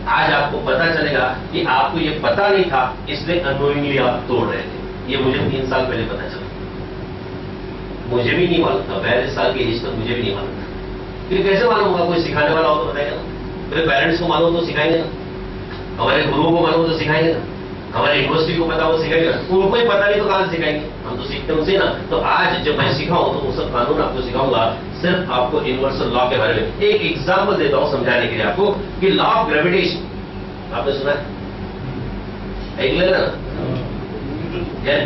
आज आपको पता चलेगा कि आपको ये पता नहीं था, इसलिए अनोइंगली आप तोड़ रहे थे। ये मुझे 3 साल पहले पता चला, मुझे भी नहीं मालूम था। 42 साल की एज तक मुझे भी नहीं मालूम था। फिर कैसे मालूम होगा? कोई सिखाने वाला हो तो बताएगा ना। मेरे पेरेंट्स को मालूम तो सिखाएंगे ना, हमारे गुरुओं को मालूम तो सिखाएंगे ना, हमारे यूनिवर्सिटी को पता हो सिखाएंगे ना। उनको ही पता नहीं तो कहां से सिखाएंगे? हम तो सीखते उनसे ना। तो आज जब मैं सिखाऊं तो वो सब कानून आपको सिखाऊंगा, सिर्फ आपको यूनिवर्सल लॉ के बारे में। एक एग्जाम्पल देता हूं समझाने के लिए आपको कि लॉ ऑफ ग्रेविटेशन आपने सुना है? ऐकलं ना?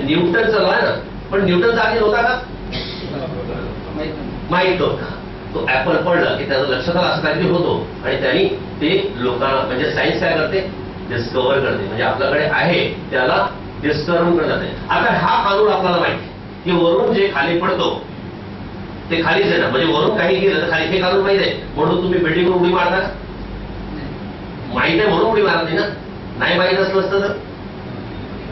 न्यूटनचा लॉ आहे ना, पण न्यूटनचा आधी होता का? माहीत नव्हता. तो ऍपल पडला की त्याचं लक्षात आलं असं काहीतरी होतो आणि त्यांनी ते लोकांना, म्हणजे सायन्स काय करते? डिस्कव्हर करते. म्हणजे आपल्याकडे आहे त्याला डिस्कव्हर करत जाते. आता हा कानून आपल्याला माहिती की वरून जे खाली पडतो ते खालीच आहे ना, म्हणजे वरून काही गेलं तर खाली. हे कानून माहिती आहे म्हणून तुम्ही बिल्डिंगवर उडी मारता का? माहित आहे म्हणून उडी मारत नाही ना. नाही माहित असलं असतं तर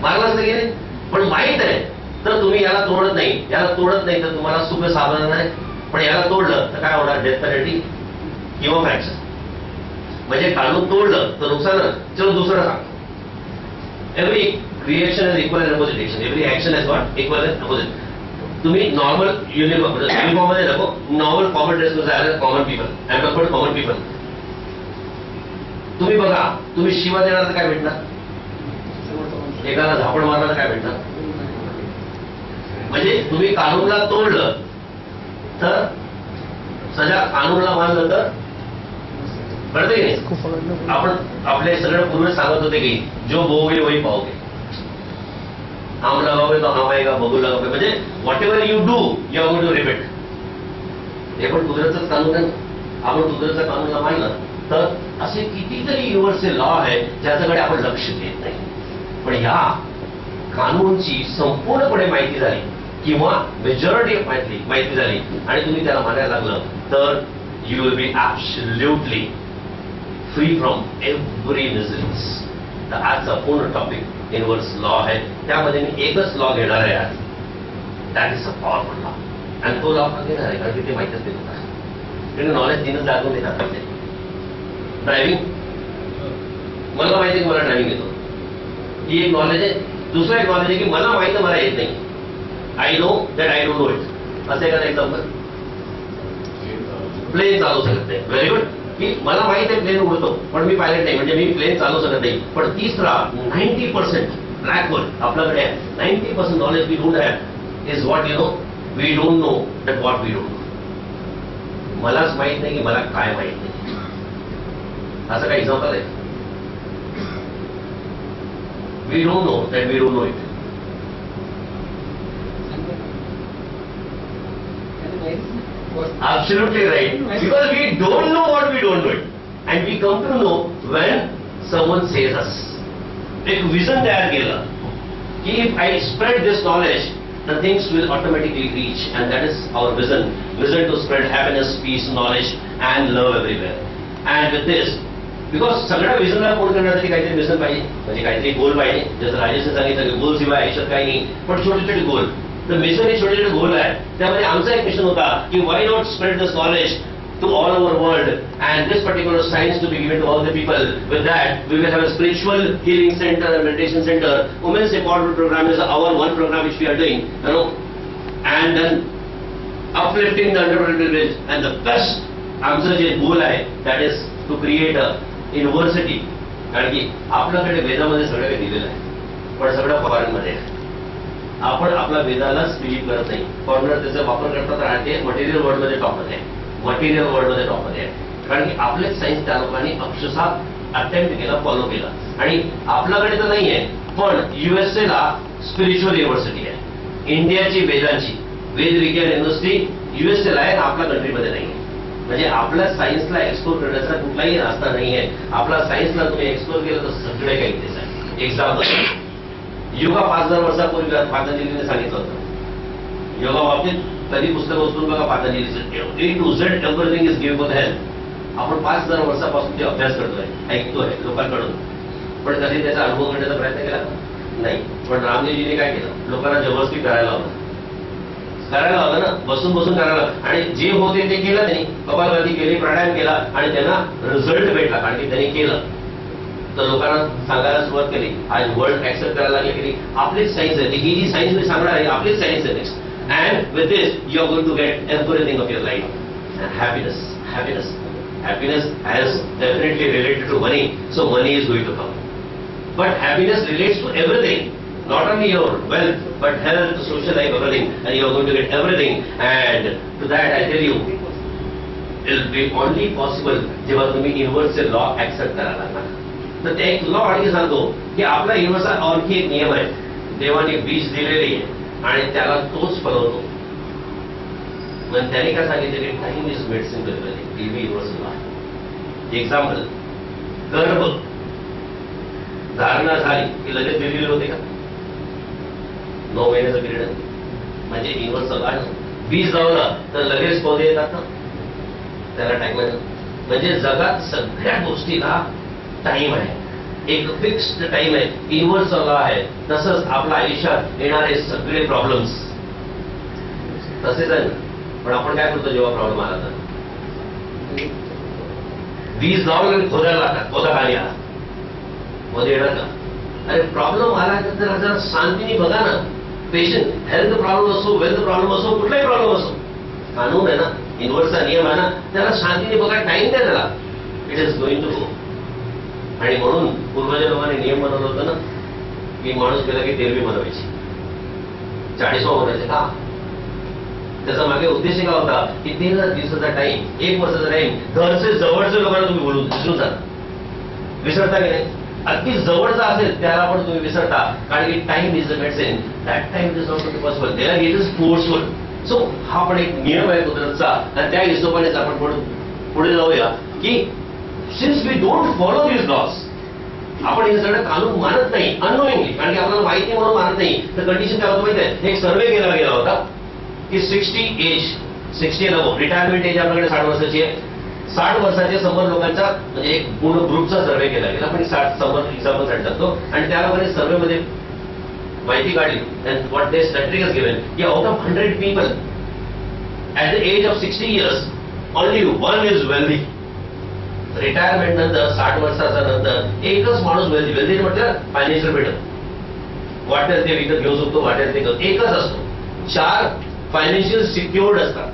मारलं असतं की नाही. पण माहित आहे तर तुम्ही याला तोडत नाही. याला तोडत नाही तर तुम्हाला सुख साधन नाही. पण याला तोडलं तर काय होणार? डेथ पेनल्टी किंवा फ्रॅक्चर. म्हणजे कानून तोडलं तर नुकसान. चलो दुसरं सांग. Every reaction is equal and opposite reaction. Every action is what? Equal and opposite. तुम्ही नॉर्मल युनिफॉर्म मध्ये नको, नॉर्मल कॉमन ड्रेस मध्ये आले common people and for common people. तुम्ही बघा, तुम्ही शिवा देणार तर काय भेटणार? एकाला झापड मारणार काय भेटणार? म्हणजे तुम्ही कानूनला तोडलं तर सजा, कानूनला मानलं तर कळते की नाही? आपण आपले सगळे पूर्वी सांगत होते की जो बोगे वही पाओगे. हम लगाओगे तो हम आएगा, बघू लगाओगे. म्हणजे whatever you do you are going to repeat. हे पण कुदरतचं कानून आहे. आपण कुदरतचं कानूनला मानलं तर असे कितीतरी युनिव्हर्सल लॉ आहे ज्याच्याकडे आपण लक्ष देत नाही. पण या कानूनची संपूर्णपणे माहिती झाली किंवा मेजॉरिटी माहिती झाली आणि तुम्ही त्याला मानायला लागलं तर you will be absolutely free from every miseries. तर आजचा पूर्ण टॉपिक युनिव्हर्सल लॉ आहे. त्यामध्ये मी एकच लॉ घेणार आहे आज. That is a powerful law. आणि तो लॉ का घेणार आहे? कारण की ते माहितीच देत होता. त्याने नॉलेज दिनच लागून देतात. ड्रायव्हिंग मला माहिती आहे की मला ड्रायव्हिंग येतो, ही एक नॉलेज आहे. दुसरं एक नॉलेज आहे की मला माहिती आहे मला येत नाही. I know that I don't know it. असं एखादा एक्झाम्पल, प्लेन चालू शकत नाही. Very good. की मला माहित आहे प्लेन उडतो पण मी पायलट नाही, म्हणजे मी प्लेन चालू शकत नाही. पण तिसरा 90% ब्लॅक होल आपल्याकडे आहे. 90% knowledge we don't have is what you know. We don't know that what we don't know. मलाच माहित नाही की मला काय माहित नाही. असं काय एक्झाम्पल आहे? We don't know that we don't know it. Absolutely right. Because we don't know what we don't know it. And we come to know when someone says us. एक विजन तयार केलं की if I spread this knowledge, the things will automatically reach, and that is our vision. Vision to spread happiness, peace, knowledge, and love everywhere. And with this, because सगळ्या विजनला पूर्ण करण्यासाठी काहीतरी vision पाहिजे, म्हणजे काहीतरी गोल पाहिजे. जसं राजेशने सांगितलं की गोल शिवाय आयुष्यात काही नाही, पण छोटे छोटे गोल. तर मिशन हे छोटे छोटे गोल आहे. त्यामध्ये आमचा एक मिशन होता की why not spread this knowledge to all over world, and this particular science to be given to all the people. With that, we will have a spiritual healing center and meditation center. Women's Empowerment Program is our one program which we are doing, you know, and then uplifting the underprivileged. And the best आमचं जे गोल आहे that is to create a university. कारण की आपल्याकडे वेदामध्ये सगळं काही दिलेलं आहे, पण सगळं फॉरेनमध्ये आहे. आपण आपल्या वेदालाच बिलीव्ह करत नाही. फॉरेनर त्याचा वापर करतात आणि ते मटेरियल वर्ल्डमध्ये टॉपमध्ये आहे. मटेरियल वर्ल्डमध्ये टॉपमध्ये आहे. कारण की आपलेच सायन्स त्या लोकांनी अक्षरशः अटेम्प्ट केला, फॉलो केला. आणि आपल्याकडे तर नाही आहे, पण USA ला स्पिरिच्युअल युनिव्हर्सिटी आहे. इंडियाची वेदांची वेद विज्ञान युनिव्हर्सिटी USA ला आहे, आपल्या कंट्रीमध्ये नाही आहे. म्हणजे आपल्या सायन्सला एक्सप्लोर करण्याचा कुठलाही रस्ता नाही आहे. आपल्या सायन्सला तुम्ही एक्सप्लोर केलं तर सगळे काही तेच आहे. एक्झाम्पल, योगा 5000 वर्षापूर्वी पतंजलीने सांगितलं होतं. योगा बाबतीत कधी पुस्तक वाचून बघा, पतंजलीचं A to Z everything is given for health. आपण 5000 वर्षापासून ते अभ्यास करतोय, ऐकतोय लोकांकडून, पण कधी त्याचा अनुभव करण्याचा प्रयत्न केला नाही. पण रामदेवजीने काय केलं? लोकांना जबरदस्ती करायला लावलं ना, बसून बसून करायला. आणि जे होते ते केलं त्यांनी. कपालभाती केली, प्राणायाम केला आणि त्यांना रिझल्ट भेटला, कारण की त्यांनी केलं. तर लोकांना सांगायला सुरुवात केली, आज वर्ल्ड ऍक्सेप्ट करायला लागले की आपलीच सायन्स आहे, ही जी सायन्स मी सांगणार आहे आपलीच सायन्स आहे next. And with this you are going to get everything of your life. Happiness, happiness, happiness has definitely related to money, so money is going to come. But happiness relates to everything, not only your wealth, but health, social life, everything, and you are going to get everything. And to that I tell you, it will be only possible जेव्हा तुम्ही universal law accept करायला लागणार. तर ते एक law आणि सांगतो की आपला युनिव्हर्सचा आणखी एक नियम आहे, देवाने बीज दिलेली आहे आणि त्याला तोच फलवतो. पण त्याने काय सांगितलं की टाइम इज मेडिसिन करत टीव्ही युनिव्हर्सल आहे. एक्झाम्पल, गर्भ धारणा झाली की लगेच दिलेले होते का? 9 महिन्याचा पिरियड म्हणजे युनिव्हर्सल आहे. बीज लावलं तर लगेच पौधे येतात ना, त्याला टाइम आहे. म्हणजे जगात सगळ्या गोष्टीला टाइम आहे, एक फिक्स्ड टाइम आहे, युनिव्हर्सल आहे. तसंच आपल्या आयुष्यात येणारे सगळे प्रॉब्लेम्स तसेच आहे. पण आपण काय करतो जेव्हा प्रॉब्लेम आला तर वीज लावून आणि खोदायला लागतात, खोदा खाली आला मध्ये येणार का? अरे प्रॉब्लेम आला तर जरा शांतीने बघा ना. पेशंट, हेल्थ प्रॉब्लेम असो, वेल्थ प्रॉब्लेम असो, कुठलाही प्रॉब्लेम असो, कानून आहे ना, युनिव्हर्सचा नियम आहे ना, त्याला शांतीने बघा, टाइम द्या त्याला. It is going to go. आणि म्हणून पूर्वज लोकांनी नियम बनवलं होतं ना की माणूस गेला की तेलवी बनवायची 40 वर्षाचे का. त्याचा मागे उद्देश काय होता की 13 दिवसाचा टाइम, 1 वर्षाचा टाइम, घरचे जवळचे लोकांना तुम्ही बोलून विसरून जा. विसरता की नाही? अगदी जवळचा असेल त्याला पण तुम्ही विसरता, कारण की time is the medicine. That time is not possible, there it is forceful. So हा पण एक नियम आहे कुदरतचा. आणि त्या हिशोबानेच आपण पुढे जाऊया की since we don't follow this laws, आपण हे सगळं कानून मानत नाही अननोइंगली, कारण की आपल्याला माहिती म्हणून मानत नाही. तर कंडिशन काय होतं माहिती आहे? एक सर्वे केला गेला होता की 60 रिटायरमेंट एज आपल्याकडे 60 वर्षाची आहे. 60 वर्षाच्या 100 लोकांचा म्हणजे एक पूर्ण ग्रुपचा सर्वे केला गेला. आपण 100 एक्झाम्पल टाकतो आणि त्या लोकांनी सर्वेमध्ये माहिती काढली. And what the statistics has given की out of 100 people at the age of 60 years only 1 is wealthy. Retirement नंतर 60 वर्षाचा नंतर एकच माणूस वेल्दी म्हटलं फायनान्शियल फ्रीडम, वाटेल ते विकत घेऊ शकतो, वाटेल ते एकच असतो. 4 फायनान्शियल सिक्युअर्ड असतात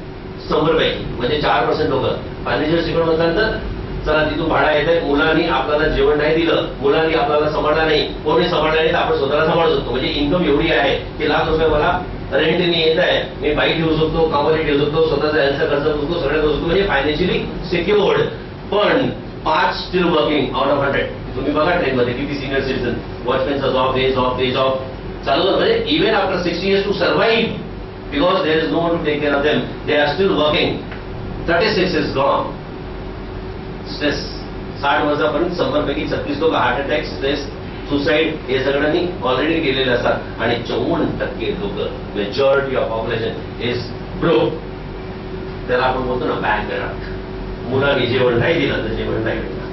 100 पैकी, म्हणजे 4% लोक फायनान्शियल सिक्युअर्ड म्हटल्यानंतर चला तिथून भाडा येत आहे, मुलांनी आपल्याला जेवण नाही दिलं, मुलांनी आपल्याला सांभाळला नाही, कोणी सांभाळला नाही तर आपण स्वतःला सांभाळू शकतो. म्हणजे इन्कम एवढी आहे की ₹1,00,000 मला रेंटनी येत आहे, मी बाईक ठेवू शकतो, कामाला ठेवू शकतो, स्वतःचा यांचा खर्च करू शकतो, सगळं करू शकतो. म्हणजे फायनान्शियली सिक्युअर्ड. पण 5 स्टील वर्किंग आउट ऑफ 100. तुम्ही बघा ट्रेनमध्ये किती सिनियर सिटीजन, वॉचमॅनचा जॉब, हे जॉब, ते जॉब चालू. म्हणजे even after 60 years to survive, because there is no one to take care of them, they are still working. 36 is gone. Stress. 60 वर्षापर्यंत 100 पैकी 36 लोक हार्ट अटॅक, स्ट्रेस, सुसाईड हे सगळ्यांनी ऑलरेडी केलेले असतात. आणि 54% लोक, majority of population is broke. त्याला आपण बोलतो ना बँक. मुलांनी जेवण नाही दिलं तर जेवण नाही भेटणार.